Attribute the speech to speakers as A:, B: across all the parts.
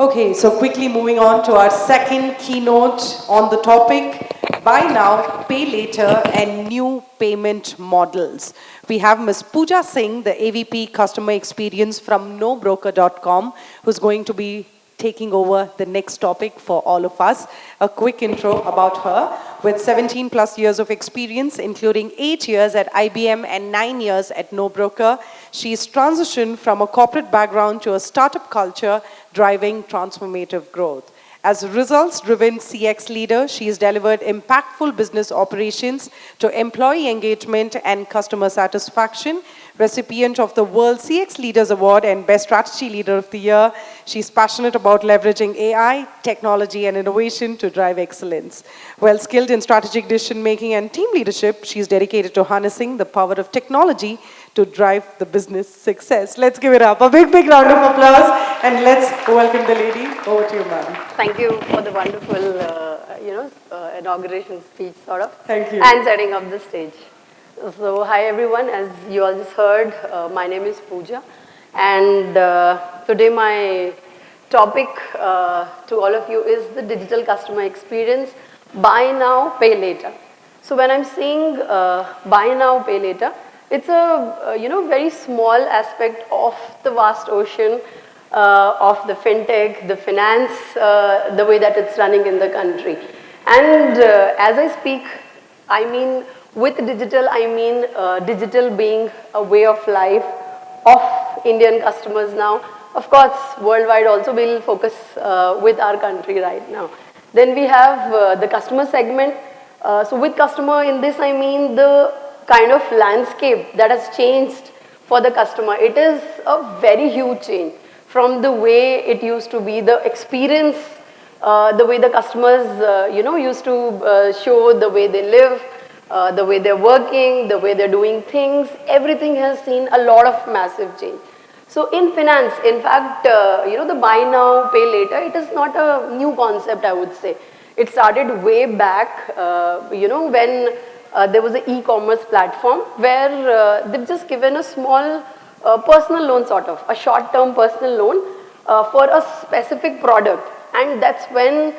A: Okay, so quickly moving on to our second keynote on the topic, buy now, pay later and new payment models. We have Ms. Pooja Singh, the AVP Customer Experience from nobroker.com, who's going to be taking over the next topic for all of us. A quick intro about her. With 17 plus years of experience, including 8 years at IBM and 9 years at NoBroker, she's transitioned from a corporate background to a startup culture, driving transformative growth. As a results-driven CX leader, she has delivered impactful business operations to employee engagement and customer satisfaction. Recipient of the World CX Leaders Award and Best Strategy Leader of the Year, she's passionate about leveraging AI, technology, and innovation to drive excellence. Well skilled in strategic decision-making and team leadership, she's dedicated to harnessing the power of technology to drive the business success. Let's give it up. A big, big round of applause. And let's welcome the lady. Over to you, ma'am.
B: Thank you for the wonderful, inauguration speech, sort of.
A: Thank you.
B: And setting up the stage. So, hi everyone. As you all just heard, my name is Pooja. And today my topic to all of you is the digital customer experience, buy now, pay later. So when I'm saying buy now, pay later, it's a very small aspect of the vast ocean of the fintech, the finance, the way that it's running in the country. And as I speak, I mean with digital, I mean digital being a way of life of Indian customers now. Of course, worldwide also we'll focus with our country right now. Then we have the customer segment. So with customer, in this I mean the kind of landscape that has changed for the customer. It is a very huge change from the way it used to be, the experience, the way the customers, used to show the way they live, the way they're working, the way they're doing things. Everything has seen a lot of massive change. So in finance, in fact, the buy now, pay later, it is not a new concept, I would say. It started way back, when there was an e-commerce platform where they've just given a small personal loan, sort of, a short-term personal loan for a specific product. And that's when,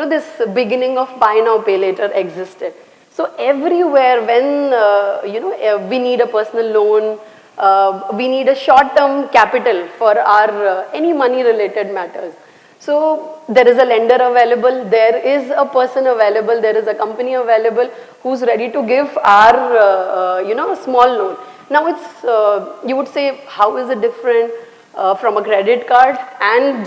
B: this beginning of buy now, pay later existed. So everywhere when, we need a personal loan, we need a short-term capital for our any money-related matters. So there is a lender available, there is a person available, there is a company available who's ready to give our, small loan. Now it's, you would say, how is it different from a credit card and,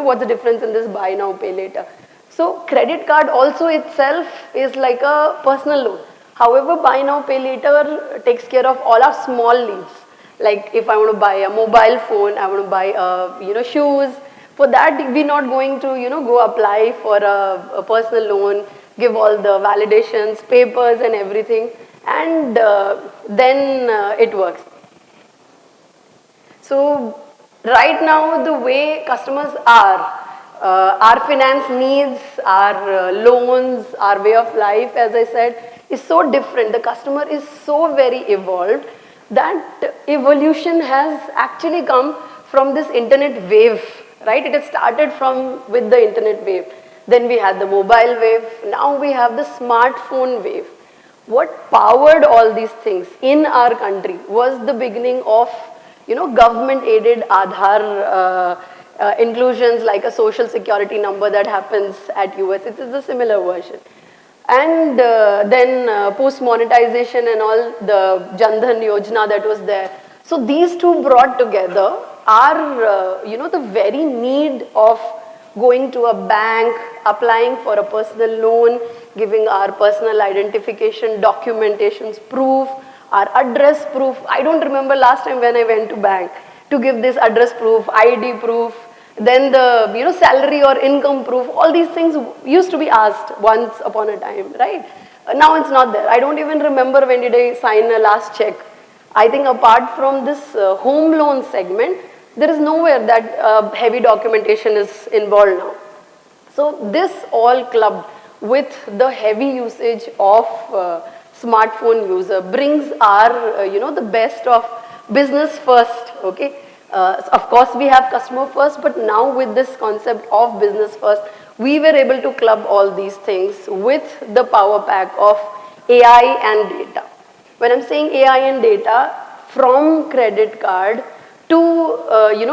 B: what's the difference in this buy now, pay later? So credit card also itself is like a personal loan. However, buy now, pay later takes care of all our small needs. Like if I want to buy a mobile phone, I want to buy, shoes. For that, we're not going to, go apply for a personal loan, give all the validations, papers and everything, and then it works. So right now, the way customers are, our finance needs, our loans, our way of life, as I said, is so different. The customer is so very evolved that evolution has actually come from this internet wave. Right? It has started with the internet wave. Then we had the mobile wave. Now we have the smartphone wave. What powered all these things in our country was the beginning of, government-aided Aadhaar inclusions, like a social security number that happens at US. It is a similar version. And then post-monetization and all, the Jan Dhan Yojana that was there. So these two brought together are, the very need of going to a bank, applying for a personal loan, giving our personal identification, documentations, proof, our address proof. I don't remember last time when I went to bank to give this address proof, ID proof, then the, salary or income proof. All these things used to be asked once upon a time, right? Now it's not there. I don't even remember when did I sign a last check. I think apart from this home loan segment, there is nowhere that heavy documentation is involved now. So this all clubbed with the heavy usage of smartphone user brings our, the best of business first, okay? Of course, we have customer first, but now with this concept of business first, we were able to club all these things with the power pack of AI and data. When I'm saying AI and data, from credit card to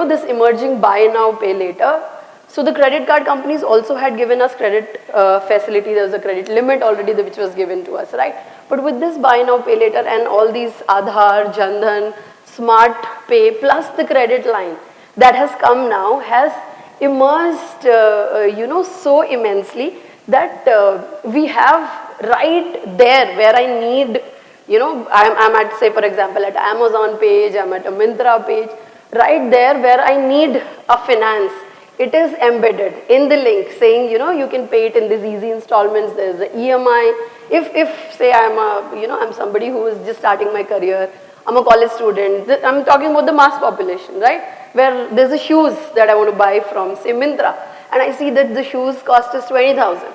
B: this emerging buy now, pay later. So the credit card companies also had given us credit facility. There was a credit limit already which was given to us, right? But with this buy now, pay later and all these Aadhaar, Jandhan, Smart Pay plus the credit line that has come now has immersed, so immensely that we have right there where I need, I'm at, say, for example, at Amazon page, I'm at a Myntra page, right there where I need a finance. It is embedded in the link saying, you can pay it in these easy installments. There's the EMI. If say I'm somebody who is just starting my career, I'm a college student, I'm talking about the mass population, right? Where there's a shoes that I want to buy from, say, Myntra, and I see that the shoes cost us 20,000.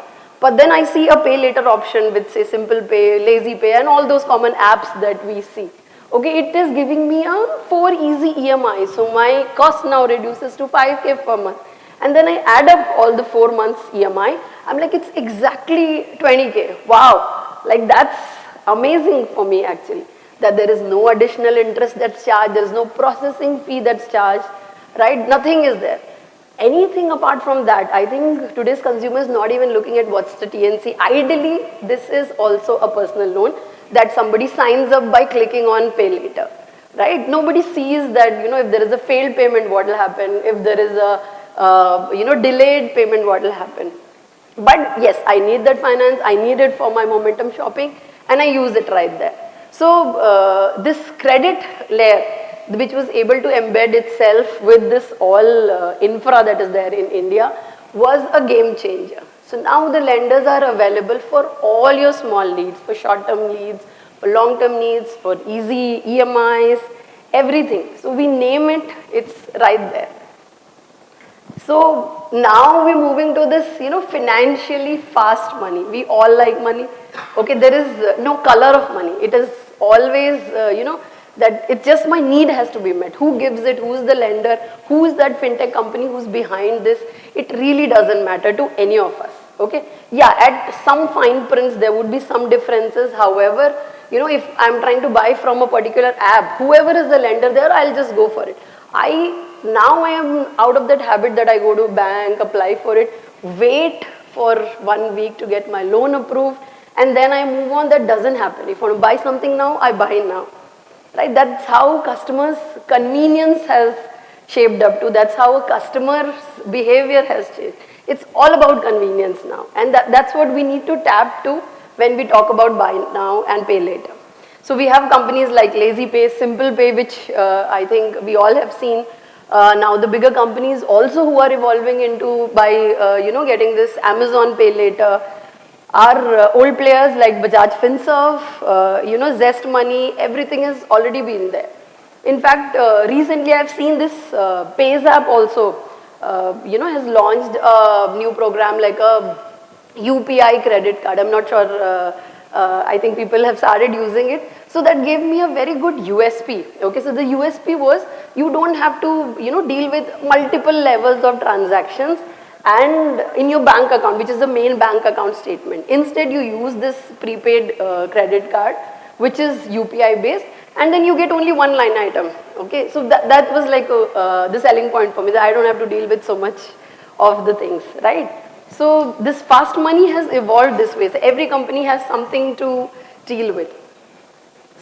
B: But then I see a pay later option with, say, Simple Pay, Lazy Pay, and all those common apps that we see. Okay, it is giving me a 4 easy EMI. So my cost now reduces to 5K per month. And then I add up all the 4 months EMI. I'm like, it's exactly 20K. Wow. Like, that's amazing for me, actually. That there is no additional interest that's charged. There is no processing fee that's charged. Right? Nothing is there. Anything apart from that, I think today's consumer is not even looking at what's the TNC. Ideally, this is also a personal loan that somebody signs up by clicking on pay later, right? Nobody sees that, if there is a failed payment, what will happen? If there is a, delayed payment, what will happen? But yes, I need that finance, I need it for my momentum shopping, and I use it right there. So this credit layer, which was able to embed itself with this all infra that is there in India, was a game changer. So now the lenders are available for all your small needs, for short-term needs, for long-term needs, for easy EMIs, everything. So we name it, it's right there. So now we're moving to this, financially fast money. We all like money. Okay, there is no color of money. It is always, that it's just my need has to be met. Who gives it? Who's the lender? Who is that fintech company who's behind this? It really doesn't matter to any of us. Okay. Yeah, at some fine prints, there would be some differences. However, if I'm trying to buy from a particular app, whoever is the lender there, I'll just go for it. Now I am out of that habit that I go to bank, apply for it, wait for 1 week to get my loan approved, and then I move on. That doesn't happen. If I want to buy something now, I buy now. Right? That's how customers' convenience has shaped up to. That's how a customer's behavior has changed. It's all about convenience now. And that's what we need to tap to when we talk about buy now and pay later. So we have companies like Lazy Pay, Simple Pay, which I think we all have seen. Now the bigger companies also who are evolving into by, getting this Amazon Pay Later. Our old players like Bajaj Finserv, Zest Money, everything has already been there. In fact, recently I've seen this Pays app also, has launched a new program like a UPI credit card. I'm not sure, I think people have started using it. So that gave me a very good USP. Okay, so the USP was you don't have to, deal with multiple levels of transactions and in your bank account, which is the main bank account statement. Instead, you use this prepaid credit card, which is UPI based, and then you get only one line item. Okay, so that was like the selling point for me, that I don't have to deal with so much of the things, right? So this fast money has evolved this way. So every company has something to deal with.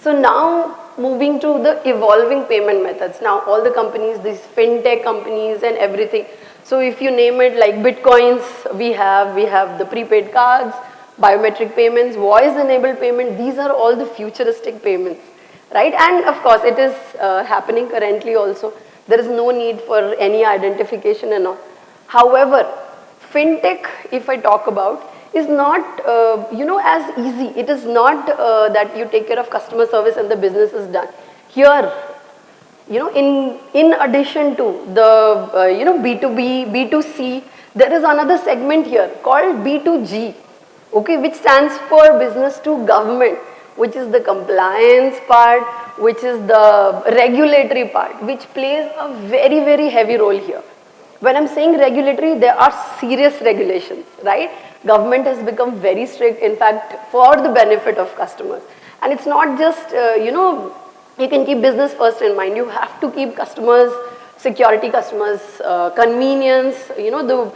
B: So now moving to the evolving payment methods. Now all the companies, these fintech companies and everything. So if you name it like Bitcoins, we have the prepaid cards, biometric payments, voice enabled payment. These are all the futuristic payments, right? And of course it is happening currently also. There is no need for any identification and all. However, fintech, if I talk about, is not, as easy. It is not that you take care of customer service and the business is done. Here, in addition to the, B2B, B2C, there is another segment here called B2G, okay, which stands for business to government, which is the compliance part, which is the regulatory part, which plays a very, very heavy role here. When I'm saying regulatory, there are serious regulations, right? Government has become very strict, in fact, for the benefit of customers. And it's not just, you can keep business first in mind. You have to keep customers, security, customers, convenience, the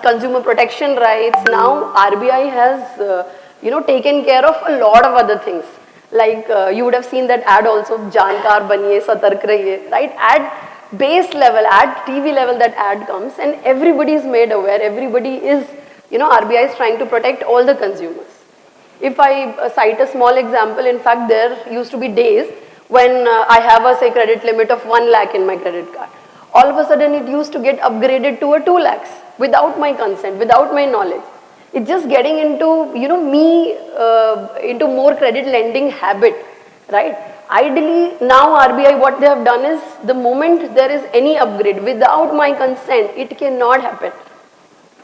B: consumer protection rights. Now RBI has, taken care of a lot of other things. Like you would have seen that ad also, Jankar Baniye, Satark Rahiye, right? At base level, at TV level, that ad comes and everybody is made aware. Everybody is, RBI is trying to protect all the consumers. If I cite a small example, in fact, there used to be days when I have a, say, credit limit of 1 lakh in my credit card. All of a sudden, it used to get upgraded to a 2 lakhs without my consent, without my knowledge. It's just getting into, me into more credit lending habit, right? Ideally, now RBI, what they have done is, the moment there is any upgrade without my consent, it cannot happen.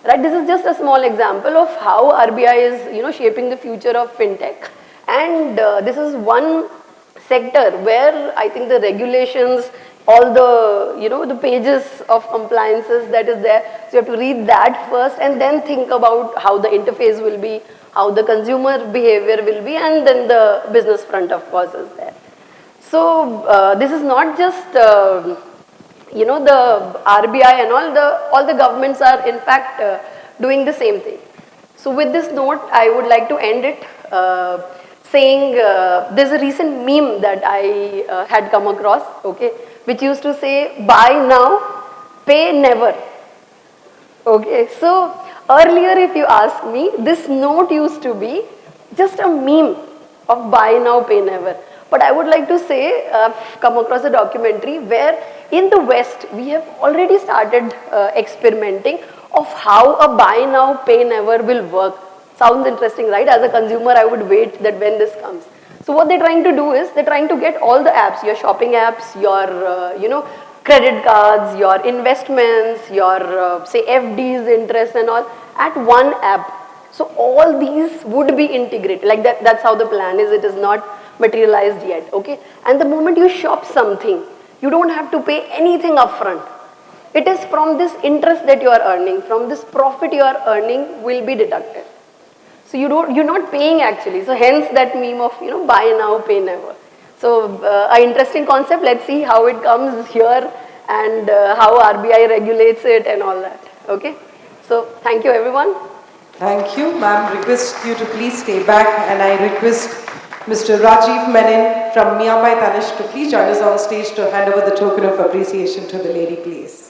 B: Right, this is just a small example of how RBI is, shaping the future of fintech, and this is one sector where I think the regulations, all the, the pages of compliances that is there, so you have to read that first and then think about how the interface will be, how the consumer behavior will be, and then the business front, of course, is there. So this is not just the RBI and all the governments are in fact doing the same thing. So with this note, I would like to end it saying there's a recent meme that I had come across, okay, which used to say, buy now, pay never. Okay, so earlier if you ask me, this note used to be just a meme of buy now, pay never. But I would like to say, I've come across a documentary where in the West, we have already started experimenting of how a buy now, pay never will work. Sounds interesting, right? As a consumer, I would wait that when this comes. So what they're trying to do is, they're trying to get all the apps, your shopping apps, your, credit cards, your investments, your, say, FDs, interest and all, at one app. So all these would be integrated. Like that's how the plan is. It is not materialized yet, okay? And the moment you shop something, you don't have to pay anything upfront. It is from this interest that you are earning, from this profit you are earning will be deducted. So you're not paying actually. So hence that meme of, buy now, pay never. So an interesting concept. Let's see how it comes here and how RBI regulates it and all that, okay? So thank you everyone.
A: Thank you, ma'am. Request you to please stay back, and I request Mr. Rajiv Menon from Miyambai Tanish to please join us on stage to hand over the token of appreciation to the lady, please.